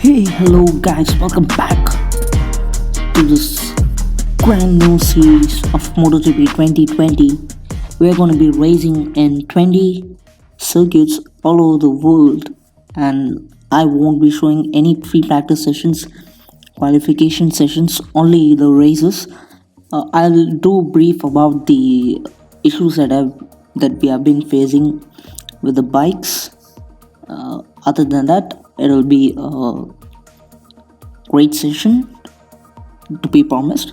Hey, hello guys, welcome back to this brand new series of MotoGP 2020. We're going to be racing in 20 circuits all over the world, and I won't be showing any free practice sessions, qualification sessions, only the races. I'll do brief about the issues that we have been facing with the bikes. Other than that, it'll be a great session to be promised.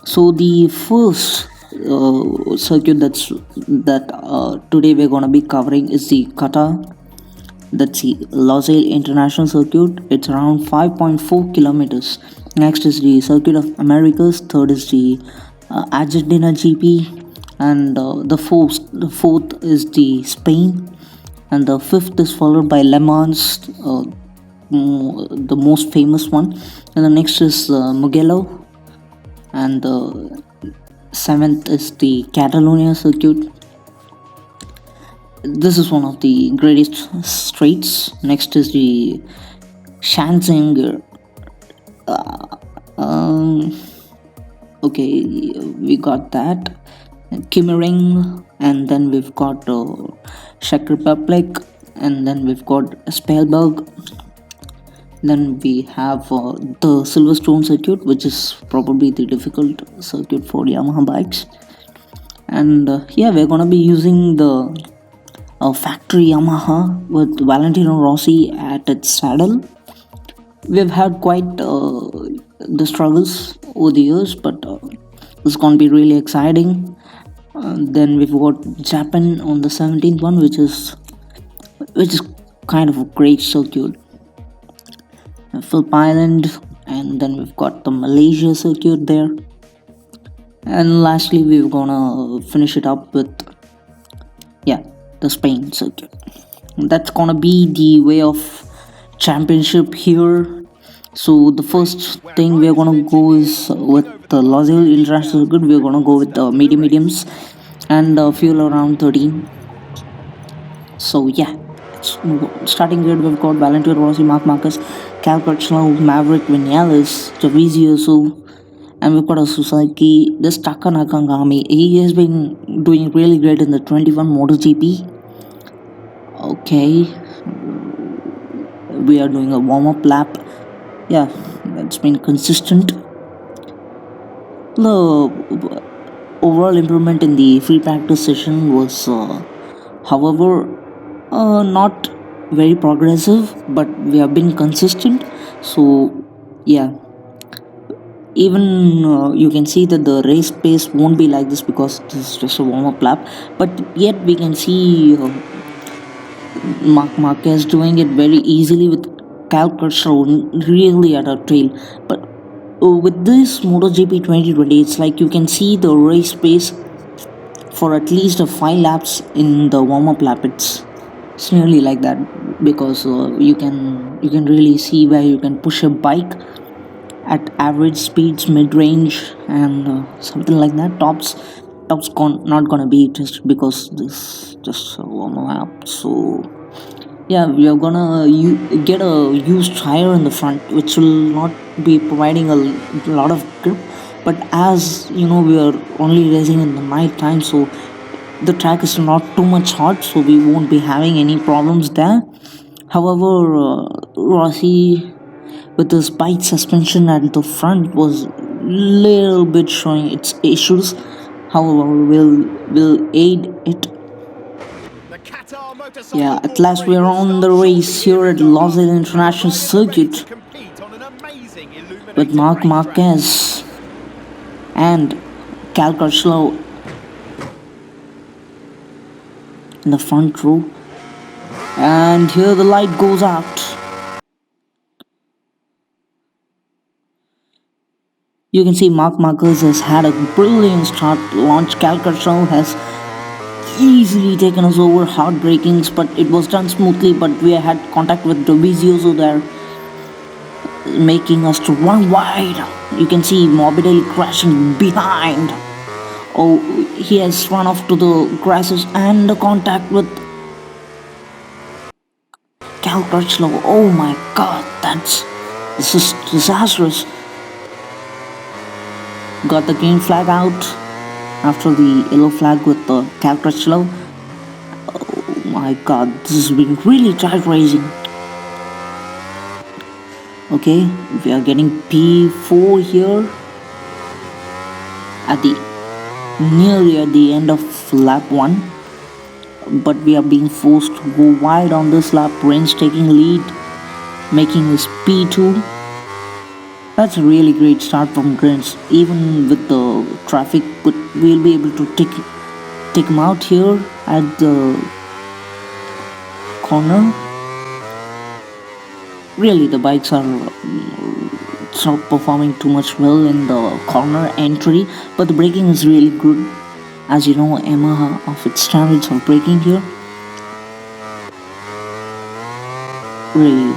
So the first circuit that today we're gonna be covering is the Qatar. That's the Losail International Circuit. It's around 5.4 kilometers. Next is the Circuit of Americas. Third is the Argentina GP, and the fourth is the Spain, and the fifth is followed by Le Mans, the most famous one, and the next is Mugello, and the seventh is the Catalonia circuit. This is one of the greatest straights. Next is the Shanzing. Okay, we got that. Kimmering, and then we've got Czech Republic, and then we've got Spielberg. Then we have the Silverstone circuit, which is probably the difficult circuit for Yamaha bikes. And we're gonna be using the factory Yamaha with Valentino Rossi at its saddle. We've had quite the struggles over the years, but it's gonna be really exciting. Then we've got Japan on the 17th one, which is kind of a great circuit. Phillip Island, and then we've got the Malaysia circuit there, and lastly we're gonna finish it up with the Spain circuit. That's gonna be the way of championship here. So the first thing we're gonna go is with the Losail International Circuit. We're gonna go with the mediums and fuel around 13. So let's move on. Starting grid, we've got Valentino Rossi, Marc Marquez, 𝘘𝘢𝘵𝘢𝘳, Maverick Vinales, 𝘠𝘰𝘅𝑗𝑢𝑣𝑖𝑔𝑖𝑢𝑠𝑢, and we've got a Suzuki. This Taka Nakagami, he has been doing really great in the 21 MotoGP. Okay, we are doing a warm-up lap. That's been consistent. The overall improvement in the free practice session was, however, not very progressive, but we have been consistent. So even you can see that the race pace won't be like this because this is just a warm-up lap, but yet we can see Marc Marquez doing it very easily with 𝘘𝘢𝘵𝘢𝘳 really at our tail. But with this MotoGP 2020, it's like you can see the race pace for at least 5 laps in the warm-up lap. It's nearly like that because you can really see where you can push a bike at average speeds, mid-range, and something like that. Top's not gonna be tested because this just a warm-up. So we are gonna get a used tire in the front, which will not be providing a lot of grip. But as you know, we are only racing in the night time, so the track is not too much hot, so we won't be having any problems there. However, Rossi with his bike suspension at the front was little bit showing its issues. However, we'll aid it. At last we are on the race here at Losail International Circuit with Marc Marquez and 𝘘𝘢𝘵𝘢𝘳 in the front row, and here the light goes out. You can see Marc Marquez has had a brilliant start launch. 𝘘𝘢𝘵𝘢𝘳 has easily taken us over hard brakings, but it was done smoothly. But we had contact with 𝘠𝘰𝘅𝑗𝑢𝑣𝑖𝑔𝑖𝑎𝑙 there, making us to run wide. You can see Morbidelli crashing behind. Oh, he has run off to the grasses and the contact with 𝘘𝘢𝘵𝘢𝘳. Oh my god, that's This is disastrous. Got the green flag out after the yellow flag with the 𝘘𝘢𝘵𝘢𝘕. Oh my god, this has been really tight racing. Okay, we are getting P4 here at the nearly at the end of lap 1, but we are being forced to go wide on this lap. Range taking lead, making this P2. That's a really great start from Grins, even with the traffic, but we'll be able to take him out here at the corner. Really, the bikes are not performing too much well in the corner entry, but the braking is really good. As you know, Yamaha of its standards of braking here. Really,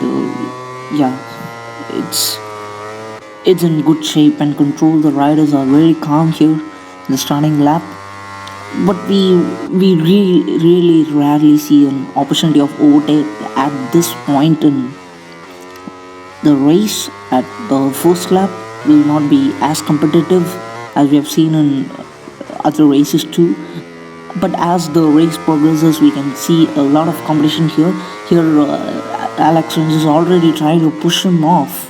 it's in good shape and control. The riders are very calm here in the starting lap, but we really rarely see an opportunity of overtake at this point in the race. At the first lap will not be as competitive as we have seen in other races too, but as the race progresses we can see a lot of competition here. Alex Rins is already trying to push him off,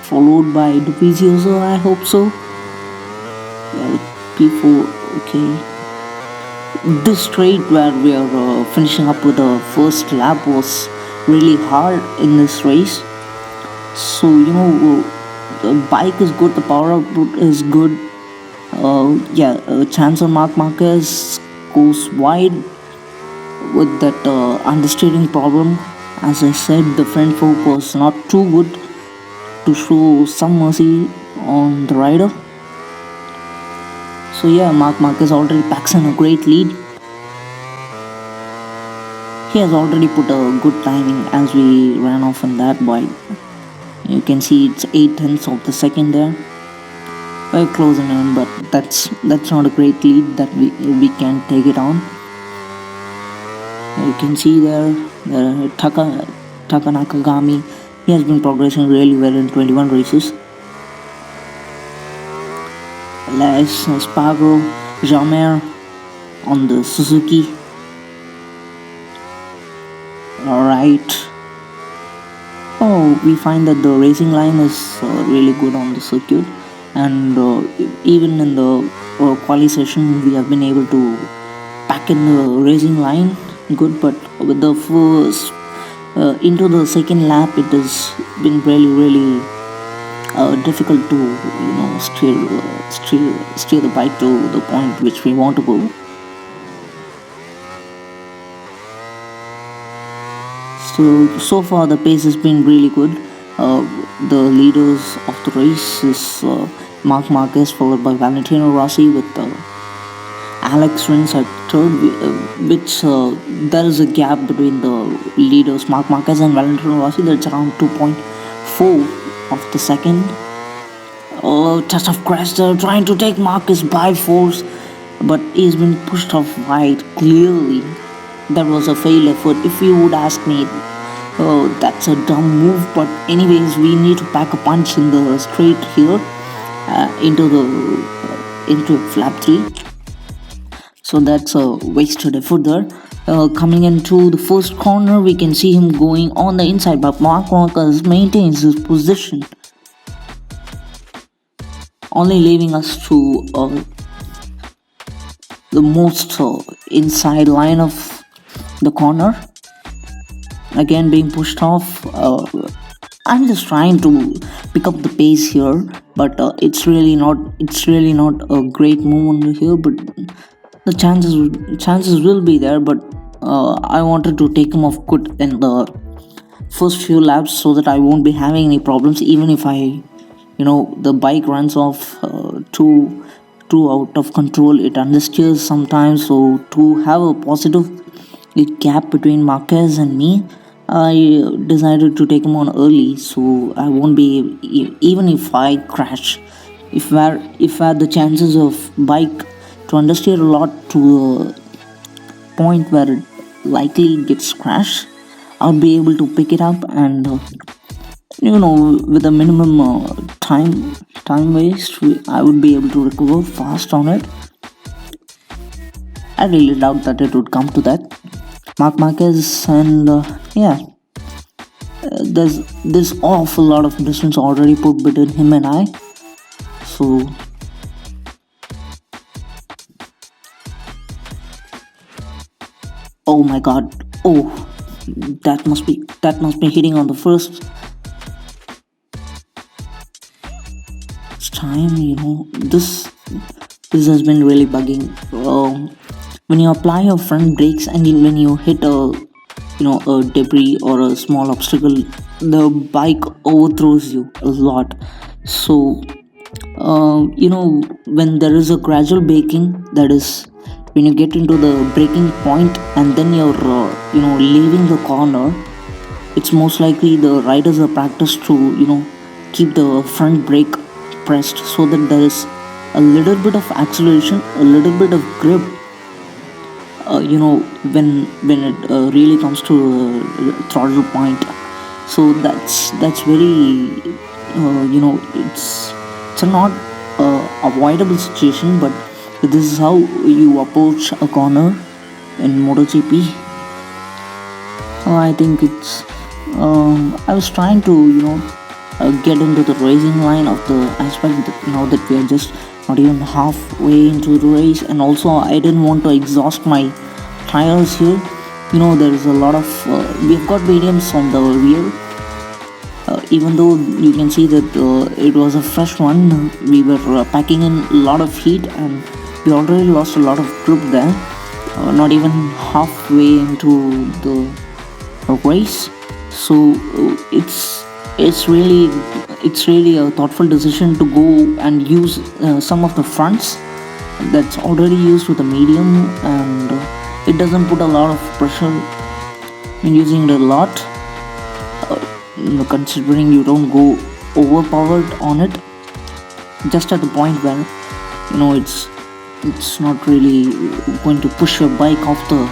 followed by 𝘸𝘰𝘵𝘎𝘕, I hope so. P4, okay. This straight where we are finishing up with the first lap was really hard in this race. So, the bike is good, the power output is good. Chance on Marc Marquez goes wide with that understeering problem. As I said, the front fork was not too good to show some mercy on the rider. So Marc Marquez already packs in a great lead. He has already put a good timing as we ran off in that bike. You can see it's 0.8 of the second there. Very close in, but that's not a great lead that we can take it on. You can see there Taka Nakagami. He has been progressing really well in 21 races. Les Espargaro, Jammer on the Suzuki. Alright. We find that the racing line is really good on the circuit, and even in the quali session we have been able to pack in the racing line good, but with the first into the second lap it has been really difficult to steer the bike to the point which we want to go. So far the pace has been really good. The leaders of the race is Marc Marquez, followed by Valentino Rossi, with Alex Rins at third, which there is a gap between the leaders Marc Marquez and Valentino Rossi. That's around 2.4 of the second. Test of Crest trying to take Marquez by force, but he's been pushed off wide. Clearly that was a failed effort, if you would ask me. That's a dumb move, but anyways we need to pack a punch in the straight here into flap 3. So that's a wasted effort there. Coming into the first corner, we can see him going on the inside, but Marc Marquez maintains his position, only leaving us to the most inside line of the corner. Again being pushed off. I'm just trying to pick up the pace here, but it's really not a great move here, but the chances will be there. But I wanted to take him off good in the first few laps so that I won't be having any problems, even if the bike runs off too out of control. It understeers sometimes, so to have a positive gap between Marquez and me, I decided to take him on early, so I won't be, even if I crash, if I had the chances of bike to understeer a lot to a point where it likely gets crashed, I'll be able to pick it up, and with a minimum time waste, I would be able to recover fast on it. I really doubt that it would come to that. Mark Marquez, and yeah, there's awful lot of distance already put between him and I. So oh my god, oh, that must be hitting on the first time. This has been really bugging. When you apply your front brakes and when you hit a debris or a small obstacle, the bike overthrows you a lot. So when there is a gradual braking, that is when you get into the braking point and then you're leaving the corner, it's most likely the riders are practiced to keep the front brake pressed so that there is a little bit of acceleration, a little bit of grip, when it really comes to throttle point. So that's very it's a not avoidable situation, but this is how you approach a corner in MotoGP. I think it's I was trying to get into the racing line of the aspect that now that we are just not even halfway into the race, and also I didn't want to exhaust my tires here. There is a lot of we've got mediums on the rear. Even though you can see that it was a fresh one, we were packing in a lot of heat and we already lost a lot of grip there, not even halfway into the race. So it's really a thoughtful decision to go and use some of the fronts that's already used with a medium, and it doesn't put a lot of pressure in using it a lot, considering you don't go overpowered on it just at the point where it's not really going to push your bike off the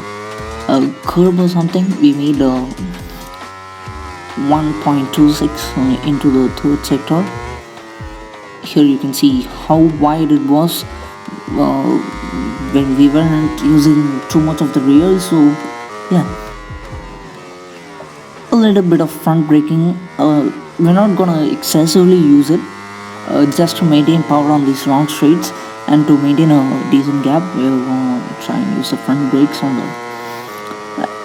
curb or something. We made 1.26 into the third sector. Here you can see how wide it was when we weren't using too much of the rear. So yeah, a little bit of front braking. We're not gonna excessively use it, just to maintain power on these long straights and to maintain a decent gap. We're gonna try and use the front brakes on the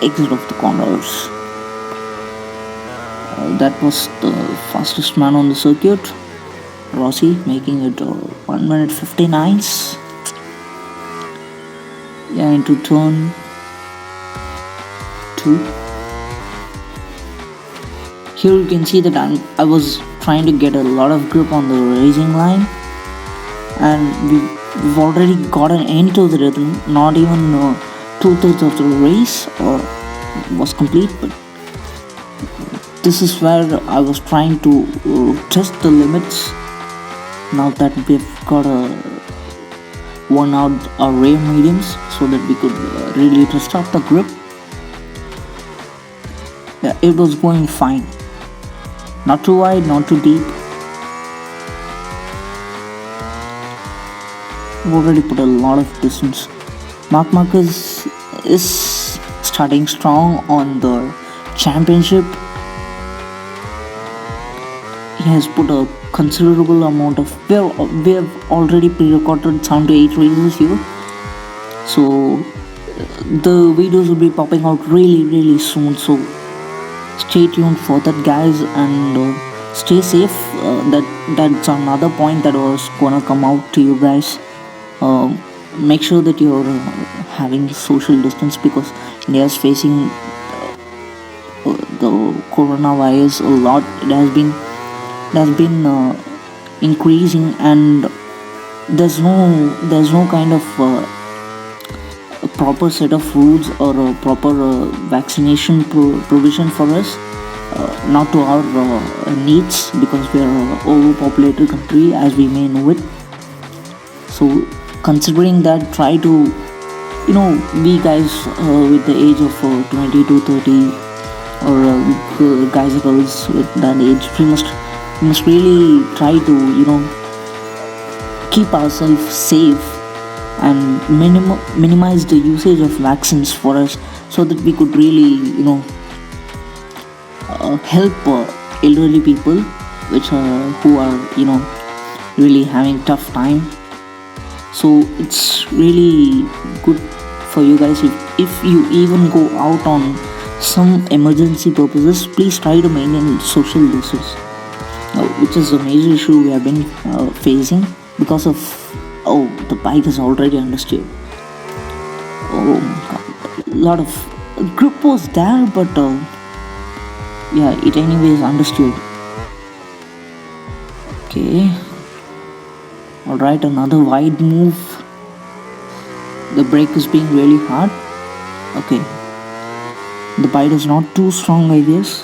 exit of the corners. That was the fastest man on the circuit, Rossi, making it 1 minute 59. Yeah, into turn 2. Here you can see that I was trying to get a lot of grip on the racing line, and we've already gotten into the rhythm. Not even 2/3 of the race was complete, but this is where I was trying to test the limits. Now that we've got worn out our rear mediums so that we could really test out the grip. Yeah, it was going fine. Not too wide, not too deep. We've already put a lot of distance. Marc Marquez is starting strong on the championship. He has put a considerable amount of. We have already pre-recorded 7 to 8 races here, so the videos will be popping out really soon. So stay tuned for that, guys, and stay safe. That's another point that was gonna come out to you guys. Make sure that you're having social distance, because India is facing the coronavirus a lot. It has been increasing, and there's no kind of a proper set of rules or a proper vaccination provision for us, not to our needs, because we are an overpopulated country, as we may know it. So considering that, try to we guys with the age of 20 to 30 or guys or girls with that age, we must really try to keep ourselves safe and minimize the usage of vaccines for us, so that we could really help elderly people which who are really having tough time. So it's really good for you guys, if you even go out on some emergency purposes, please try to maintain social distance, which is a major issue we have been facing because of, oh, the bike is already understeered. Oh my god, a lot of grip was there, but yeah, it anyways understeered. Okay, alright, another wide move. The brake is being really hard. Okay, the bite is not too strong, I guess.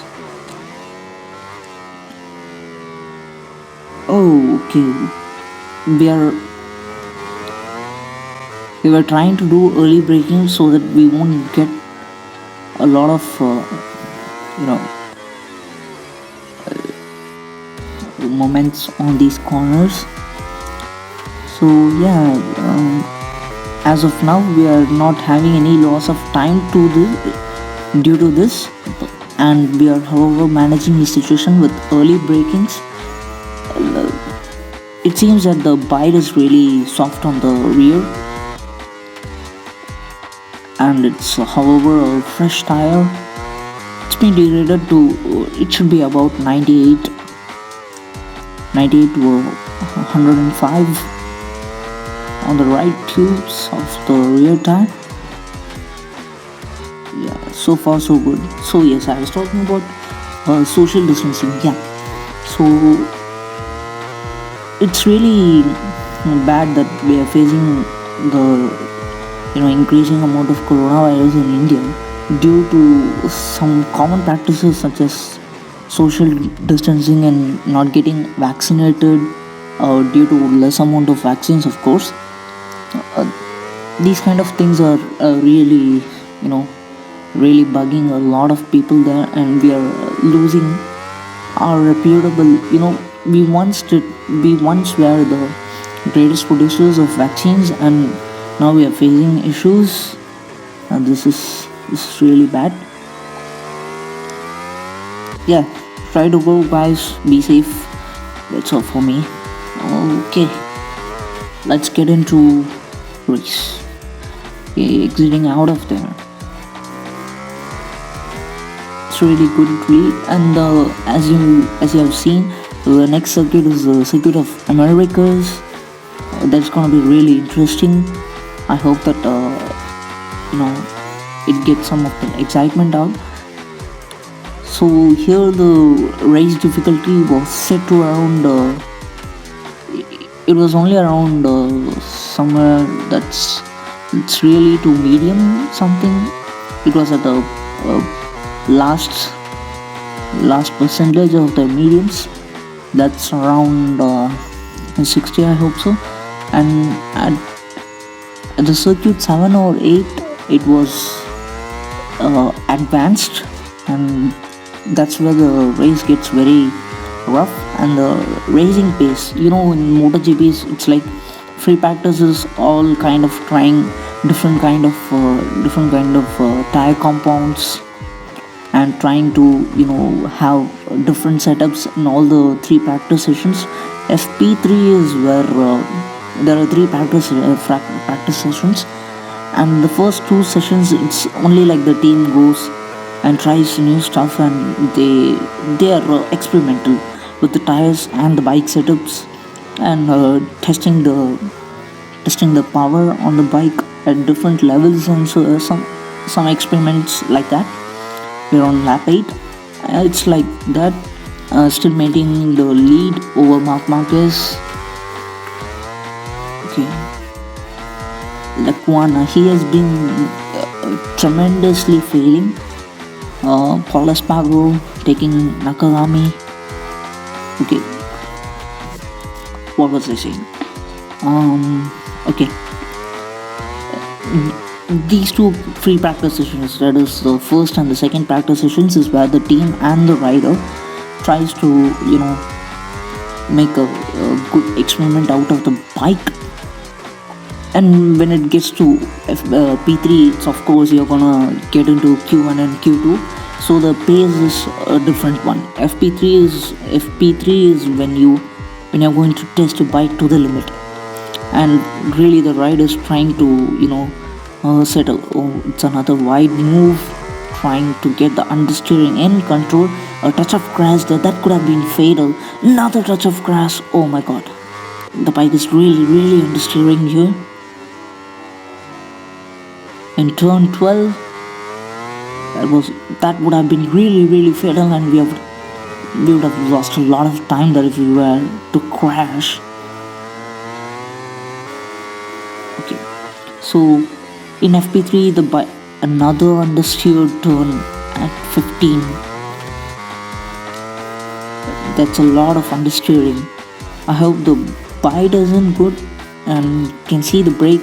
Oh, okay, we were trying to do early braking so that we won't get a lot of moments on these corners. So yeah, as of now we are not having any loss of time due to this, and we are however managing the situation with early brakings. It seems that the bite is really soft on the rear, and it's however a fresh tire. It's been degraded to, it should be about 98 to 105 on the right tubes of the rear tire. Yeah, so far so good. So yes, I was talking about social distancing. Yeah, so it's really bad that we are facing the increasing amount of coronavirus in India due to some common practices such as social distancing and not getting vaccinated due to less amount of vaccines, of course. These kind of things are really really bugging a lot of people there, and we are losing our reputable, we once were the greatest producers of vaccines, and now we are facing issues, and this is really bad. Yeah, try to go, guys, be safe. That's all for me. Okay, let's get into race. Okay, exiting out of there. It's really good, really. And as you have seen, the next circuit is the circuit of Americas. That's gonna be really interesting. I hope that it gets some of the excitement out. So here the race difficulty was set to around it was only around somewhere it's really to medium something. It was at the last percentage of the mediums. That's around 60, I hope so. And at the circuit 7 or 8, it was advanced, and that's where the race gets very rough. And the racing pace, in MotoGPs, it's like free practices, all kind of trying different kind of tire compounds, and trying to have different setups in all the 3 practice sessions. FP3 is where there are 3 practice sessions, and the first 2 sessions, it's only like the team goes and tries new stuff, and they are experimental with the tires and the bike setups, and testing the power on the bike at different levels, and so some experiments like that. We're on lap 8. It's like that, still maintaining the lead over Marc Marquez. Okay, Lecuona, he has been tremendously failing. Paul Espargaro taking Nakagami. Okay, what was I saying? Okay, these two free practice sessions, that is the first and the second practice sessions, is where the team and the rider tries to make a good experiment out of the bike. And when it gets to P3, it's of course you're gonna get into Q1 and Q2, so the pace is a different one. FP3 is when you're going to test your bike to the limit, and really the rider is trying to settle. Oh, it's another wide move, trying to get the understeering in control. A touch of grass there, that could have been fatal. Another touch of grass. Oh my god, the bike is really understeering here. In turn 12, that would have been really fatal, and we would have lost a lot of time there if we were to crash. Okay, so in FP3, another understeered turn at 15. That's a lot of understeering. I hope the bite isn't good, and you can see the brake.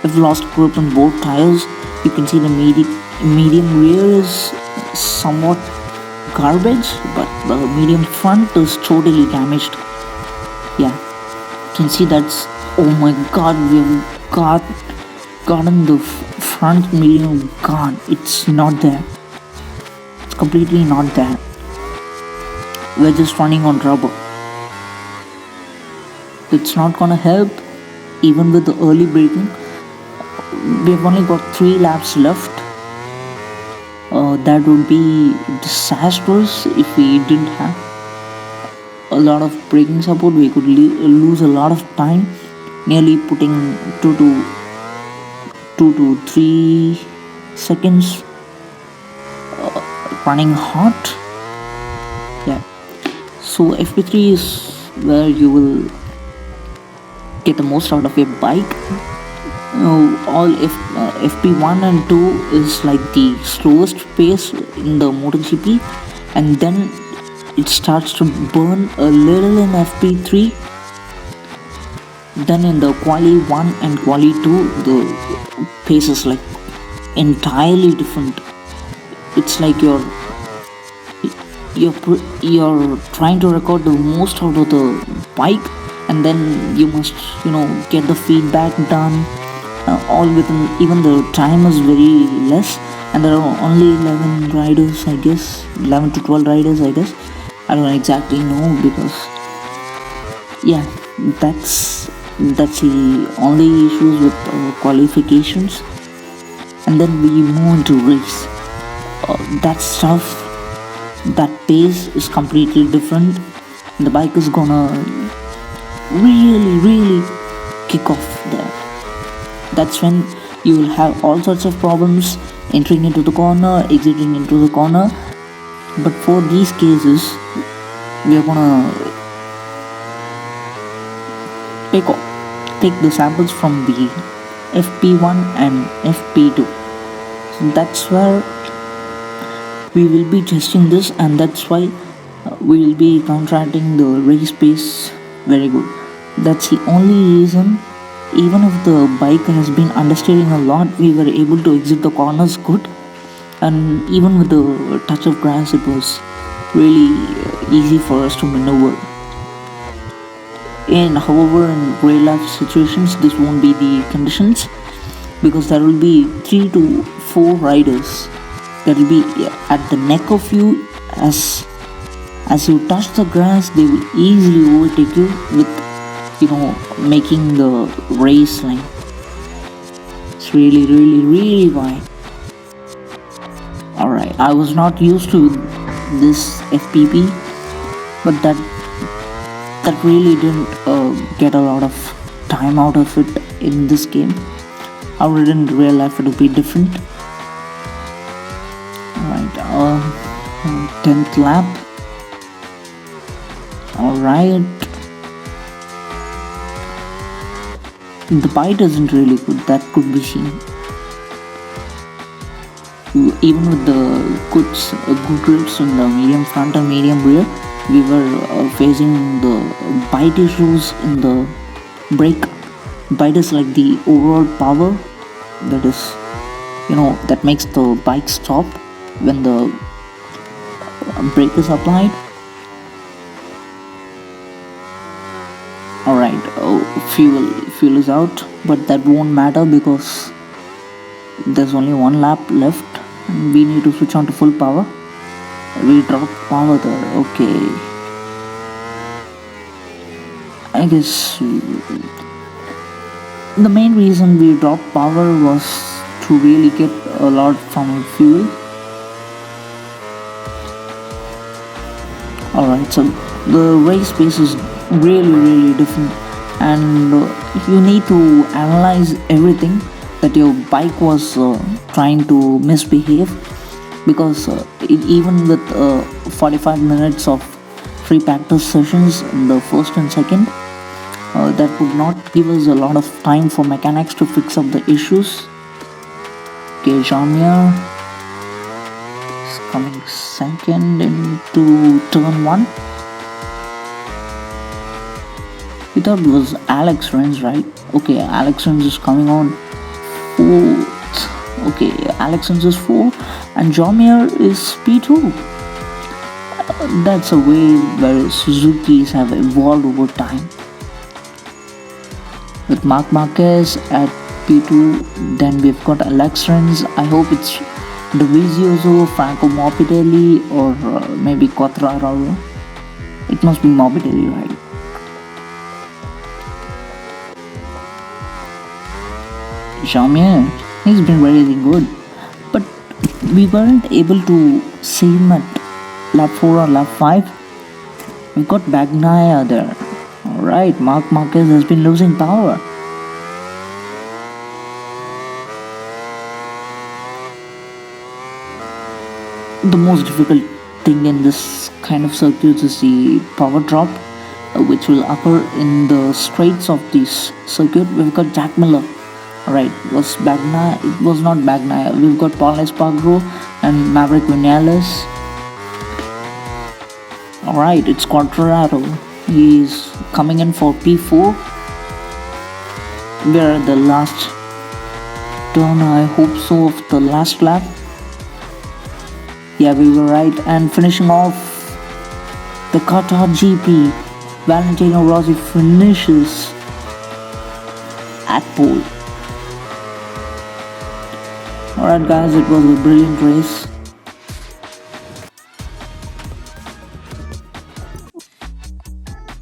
I've lost grip on both tires. You can see the medium rear is somewhat garbage, but the medium front is totally damaged. Yeah, you can see that's, oh my god, we've gotten the front medium gone. It's not there. It's completely not there. We're just running on rubber. It's not gonna help even with the early braking. We've only got 3 laps left. That would be disastrous if we didn't have a lot of braking support. We could lose a lot of time, nearly putting 2 to 3 seconds running hot. Yeah, so FP3 is where you will get the most out of your bike. All FP1 and 2 is like the slowest pace in the MotoGP, and then it starts to burn a little in FP3. Then in the Quali 1 and Quali 2, the pace is like entirely different. It's like you're trying to record the most out of the bike, and then you must get the feedback done. All within, even the time is very less, and there are only 11 riders, I guess, 11 to 12 riders, I guess. I don't exactly know, because yeah, that's the only issues with qualifications. And then we move into race. That stuff, that pace is completely different. The bike is gonna really kick off there. That's when you will have all sorts of problems entering into the corner, exiting into the corner. But for these cases, we are gonna take the samples from the FP1 and FP2. So that's where we will be testing this, and that's why we will be contracting the race pace very good. That's the only reason. Even if the bike has been understeering a lot, we were able to exit the corners good, and even with the touch of grass, it was really easy for us to maneuver. However, in real life situations, this won't be the conditions, because there will be 3 to 4 riders that will be at the neck of you. As you touch the grass, they will easily overtake you with making the race line. It's really wide. Alright, I was not used to this FPP, but that really didn't get a lot of time out of it in this game. However, in real life it would be different. Alright, 10th lap. Alright. The bite isn't really good, that could be seen. Even with the good grips in the medium front and medium rear, we were facing the bite issues in the brake. Bite is like the overall power that is that makes the bike stop when the brake is applied. Alright, fuel is out, but that won't matter because there's only one lap left and we need to switch on to full power. We dropped power there. Okay, I guess the main reason we dropped power was to really get a lot from fuel. Alright, so the race pace is really different, and you need to analyze everything that your bike was trying to misbehave, because even with 45 minutes of free practice sessions in the first and second, that would not give us a lot of time for mechanics to fix up the issues. Okay, 𝘠𝘢𝘵𝘢𝘊𝘢 is coming second into turn 1. We thought it was Alex Rins, right? Okay, Alex Rins is coming on 4th. Okay, Alex Rins is 4 and 𝘠𝘢𝘵𝘢𝘊𝘢 is P2. That's a way where Suzukis have evolved over time. With Marc Marquez at P2, then we've got Alex Rins. I hope it's 𝘸𝘰𝘢𝘅, Franco Morbidelli, or maybe Quartararo. It must be Morbidelli, right? 𝘠𝘢𝘵𝘢𝘊𝘢, he's been really good, but we weren't able to see him at lap 4 or lap 5. We've got Bagnaia there. Alright, Marc Marquez has been losing power. The most difficult thing in this kind of circuits is the power drop, which will occur in the straights of this circuit. We've got Jack Miller. Alright, it was Bagnaia. It was not Bagnaia. We've got Paul Espargaro and Maverick Vinales. Alright, it's Quartararo. He's coming in for P4. We're at the last turn, I hope so, of the last lap. Yeah, we were right. And finishing off the Qatar GP, Valentino Rossi finishes at pole. Alright guys, it was a brilliant race.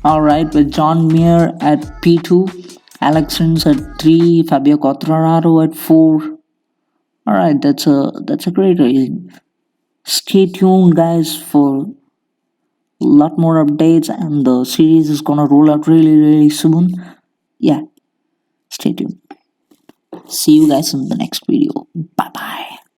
Alright, with John Mir at P2, Alex Rins at 3, Fabio Quartararo at 4. Alright, that's a great race. Stay tuned guys for a lot more updates, and the series is gonna roll out really soon. Yeah, stay tuned. See you guys in the next video. Bye bye.